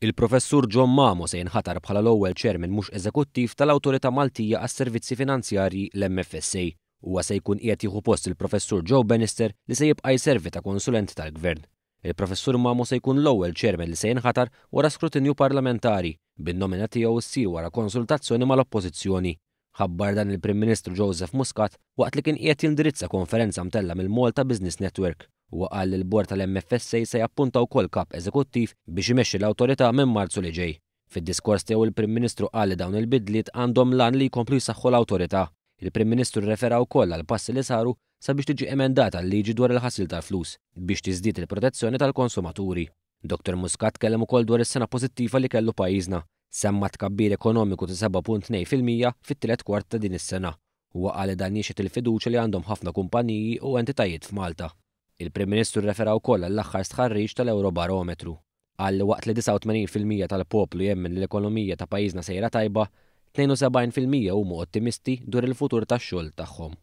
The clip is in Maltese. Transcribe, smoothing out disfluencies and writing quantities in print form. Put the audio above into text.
Il-Professur John Mamo se jinħatar bħala l-ewwel chairman mhux eżekuttiv tal-Awtorità Maltija għas-Servizzi Finanzjarji l-MFSA. Huwa se jkun qiegħed jieħu post il-Professur Joe Bannister li se jibqa' jservi ta' konsulent tal-Gvern. Il-Professur Mamo se jkun l-ewwel chairman li se jinħatar wara skrutinju parlamentari bin-nomina tiegħu ssir wara konsultazzjoni mal-Oppożizzjoni. Ħabbar dan il-Prim Ministru Joseph Muscat waqt li kien qiegħed jindirizza konferenza mtella mill-Malta Business Network. Huwa qal li l-bord tal-MFSA se jappunta wkoll kap eżekuttiv biex imexxi l-awtorità minn Marzu li ġej. Fid-diskors tiegħu il-Prim Ministru qal li dawn il-bidliet għandhom lan li jkomplu jsaħħu l-awtorità. Il-Prim Ministru rrefera wkoll għal passi li saru sabiex tiġi emendata l-liġi dwar il-ħasil tal-flus biex tiżdied il-protezzjoni tal-konsumaturi. Dr. Muscat kellem ukoll dwar is-sena pożittiva li kellu pajjiżna. Semma tkabbir ekonomiku ta' 7.2% fit-tielet kwart ta' din is-sena. Huwa qal li dan jixet il-fiduċja li għandhom ħafna kumpaniji u entitajiet f'Malta. Il-Prim Ministru rrefera wkoll għall-aħħar stħarriġ tal-Eurobarometru. Qal li waqt li 89% tal-poplu jemmen li l-ekonomija ta' pajjiżna sejra tajba, 72% huma ottimisti dwar il-futur tax-xogħol tagħhom.